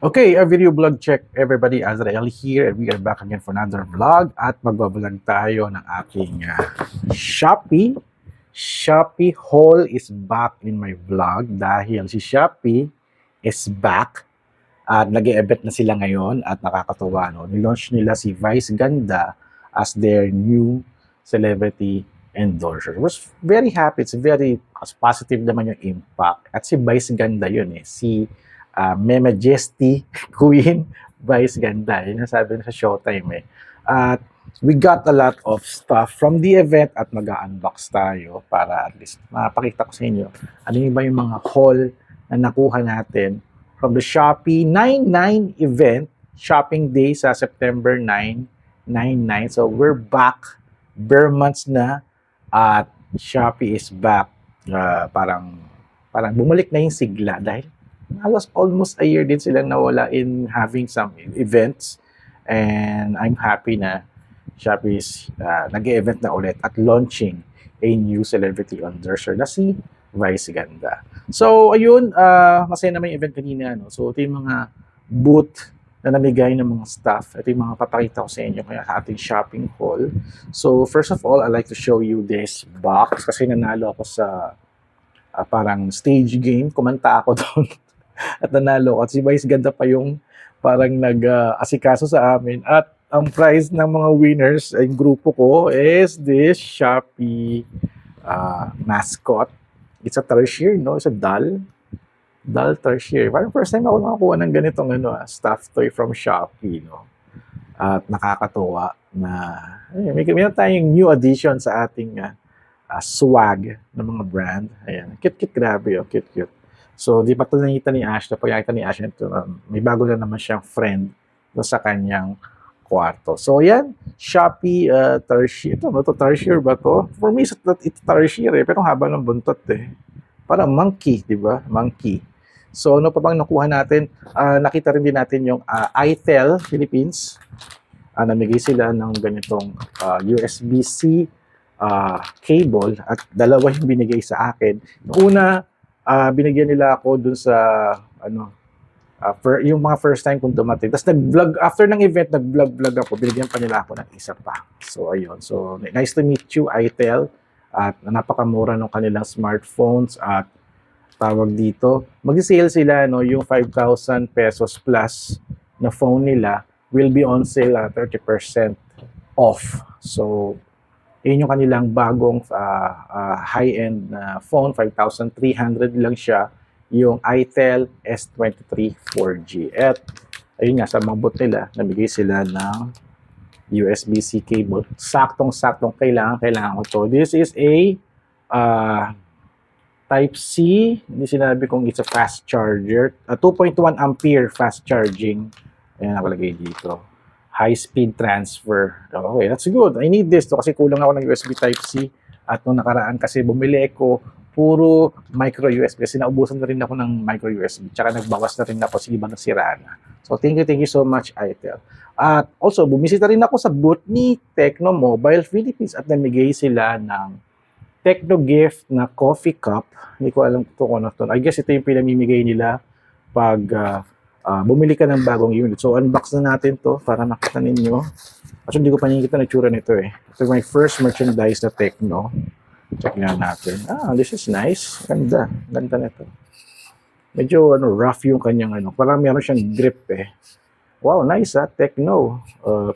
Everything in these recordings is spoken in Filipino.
Okay, a video vlog check everybody. Azrael here and we are back again for another vlog at magbablog tayo ng aking Shopee. Shopee haul is back in my vlog dahil si Shopee is back at nag-e-event na sila ngayon at nakakatuwa, no? Nilaunch nila si Vice Ganda as their new celebrity endorser. I was very happy. It's very positive naman yung impact. At si Vice Ganda yun si Majesty Queen Vice Ganda. Yun ang sabi na sa Showtime At we got a lot of stuff from the event at mag-unbox tayo para at least mapakita ko sa inyo ano yung ba yung mga haul na nakuha natin from the Shopee 99 event, shopping day sa September 9, 9/9. So we're back, bare months na at Shopee is back. Parang bumalik na yung sigla dahil halos almost a year din silang nawala in having some events. And I'm happy na Shopee is nag-event na ulit at launching a new celebrity endorser na si Vice Ganda. So, ayun, masaya naman yung event kanina. No? So, ito yung mga booth na namigay ng mga staff. Ito yung mga papakita ko sa inyo kaya sa ating shopping haul. So, first of all, I'd like to show you this box kasi nanalo ako sa parang stage game. Kumanta ako doon. At nanalo ko. At si Vice Ganda pa yung parang nag-asikaso sa amin. At ang prize ng mga winners, yung grupo ko, is this Shopee mascot. It's a tertiary, no? It's a doll tertiary. Parang first time ako nakakuha ng ganitong stuffed toy from Shopee, no? At nakakatuwa na may tayong new addition sa ating swag ng mga brand. Ayan. Cute, grabe, oh. Cute. So, di pa ito nakita ni Ash. Napagkakita ni Ash ito, may bago na naman siyang friend sa kanyang kwarto. So, yan. Shopee tertiary. Ito tertiary ba to? For me, it's tertiary. Pero haba ng buntot Parang monkey, di ba? Monkey. So, ano pa bang nakuha natin? Nakita rin din natin yung itel Philippines. Namigay sila ng ganitong USB-C cable at dalawa yung binigay sa akin. Una, binigyan nila ako dun sa yung mga first time kong dumating. Tapos nag-vlog, after ng event, nag-vlog ako. Binigyan pa nila ako ng isa pa. So, ayun. So, nice to meet you, itel. At napakamura ng kanilang smartphones. At tawag dito, mag-sale sila, no, yung 5,000 pesos plus na phone nila will be on sale at 30% off. So, yun yung kanilang bagong high-end na phone, 5,300 lang siya, yung itel S23 4G. At ayun nga, sa mga booth nila, nabigay sila ng USB-C cable. Saktong-saktong kailangan ko to. This is a Type-C. Hindi sinabi kung it's a fast charger. 2.1 ampere fast charging. Ayan, nakalagay dito. High-speed transfer. Okay, that's good. I need this to kasi kulang ako ng USB Type-C. At nung nakaraan kasi bumili ko puro micro USB kasi naubusan na rin ako ng micro USB. Tsaka nagbawas na rin ako sa ibang nasira na. So, thank you so much, itel. At also, bumisita rin ako sa booth ni Tecno Mobile Philippines at namigay sila ng Tecno gift na coffee cup. Hindi ko alam kung ano to. I guess ito yung pinamimigay nila pag bumili ka ng bagong unit. So, unbox na natin to para makita ninyo. Actually, hindi ko pa nakikita na tsura nito Ito my first merchandise na Tecno. Check nga natin. This is nice. Ganda nito. Medyo rough yung kanyang Parang meron siyang grip Wow, nice Tecno.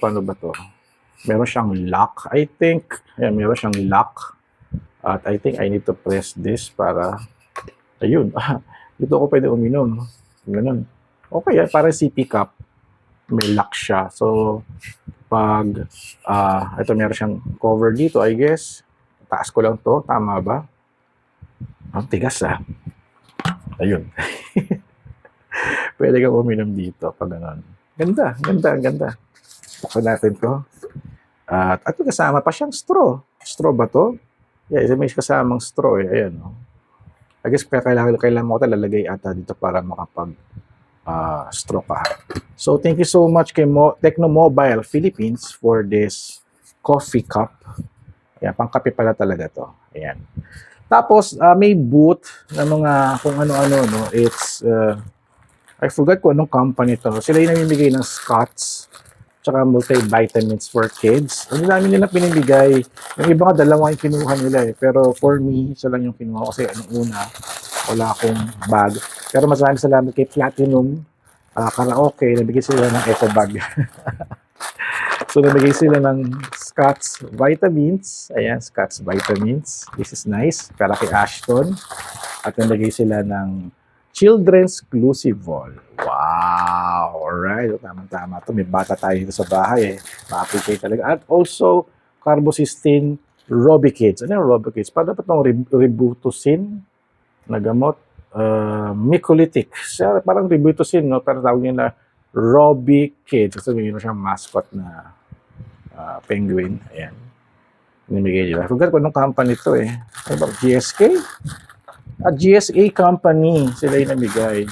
Paano ba to? Meron siyang lock, I think. Ayan, meron siyang lock. At I think I need to press this para ayun. Dito ako pwede uminom. Ganun. Okay, parang CP cup. May lock siya. So, pag ito meron siyang cover dito, I guess. Taas ko lang to. Tama ba? Ang tigas Ayun. Pwede kang uminom dito pag ganun. Ganda. Buksan natin to. At ito kasama pa siyang straw. Straw ba to? Yeah, may kasamang straw Ayan. I guess kailangan mo ito lalagay ata dito para makapag straw ka. So, thank you so much kay Tecno Mobile Philippines for this coffee cup. Ayan, pangkape pala talaga to. Ayan. Tapos, may booth na mga kung ano-ano, no? It's I forgot kung anong company to. Sila yung namimigay ng Scots tsaka multivitamins for kids. Ang dami nila pinibigay. Yung iba nga, dalawa yung kinuha nila eh. Pero for me, isa lang yung kinuha ko kasi anong una, wala akong bag. Pero maraming salamat kay Platinum Karaoke, nabigay sila ng eco bag. So, nabigay sila ng Scott's Vitamins. Ayan, Scott's Vitamins. This is nice. Para kay Ashton. At nabigay sila ng Children's Clusivol. Wow! Alright. Tama-tama ito. May bata tayo dito sa bahay eh. Ma-appreciate talaga. At also, Carbocysteine Robikids. Ano yung Robikids? Paano ba itong Ributusin na gamot? Mucolytic. Parang Ributusin, no? Pero tawag niya na Robikids. Kasi may siyang mascot na penguin. Ayan. Namigay nila. I forgot kung anong company ito eh. Ano ba? GSK? GSA company. Sila yung namigay.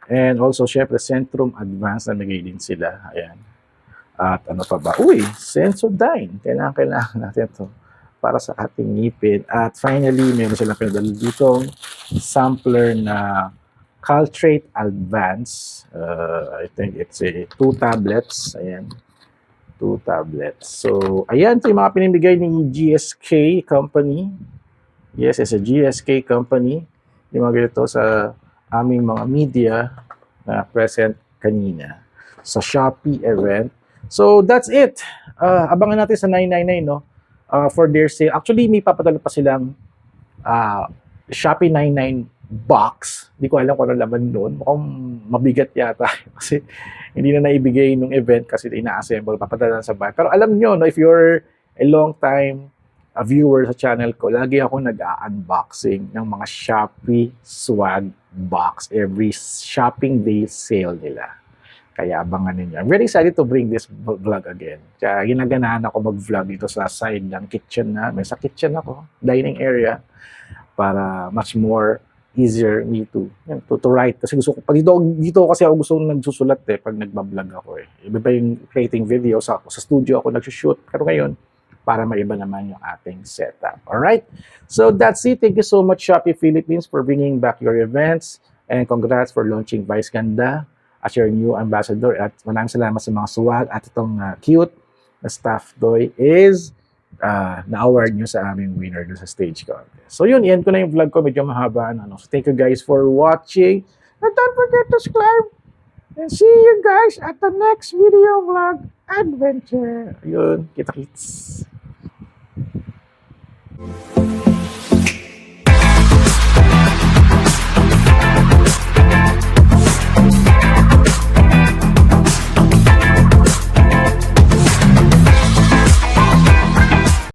And also, syempre, Centrum Advanced namigay din sila. Ayan. At ano pa ba? Uy, Sensodyne. Kailangan natin ito para sa ating ngipin. At finally, meron silang pinadala ditong sampler na Caltrate Advance. I think it's 2 tablets. Ayan. 2 tablets. So, ayan. Ito yung mga pinibigay ni GSK Company. Yes, it's a GSK Company. Yung mga ganito sa aming mga media na present kanina sa Shopee event. So, that's it. Abangan natin sa 999, no? For their sale. Actually, may papadala pa silang Shopee 99 box. Hindi ko alam kung ano laman doon. Mukhang mabigat yata. Kasi hindi na naibigay nung event kasi ina-assemble. Papadala sa bahay. Pero alam nyo, no, if you're a long time viewer sa channel ko, lagi ako nag-unboxing ng mga Shopee swag box every shopping day sale nila. Kaya abangan ninyo. I'm very excited to bring this vlog again. Kaya ginaganahan ako mag-vlog dito sa side ng kitchen namin. Sa kitchen ako, dining area, para much more easier me to write. Kasi gusto ko, pag dito kasi ako gusto nagsusulat eh, pag nagbablog ako eh. Iba pa yung creating video, sa studio ako nagsushoot. Pero ngayon, para maiba naman yung ating setup. Alright? So that's it. Thank you so much, Shopee Philippines, for bringing back your events. And congrats for launching Vice Ganda as your new ambassador. At maraming salamat sa mga swag. At itong cute na stuffed toy is na-award nyo sa aming winner sa stage contest. So yun, i-end ko na yung vlog ko. Medyo mahaba. So thank you guys for watching. And don't forget to subscribe. And see you guys at the next video vlog adventure. Yun, kita-kits.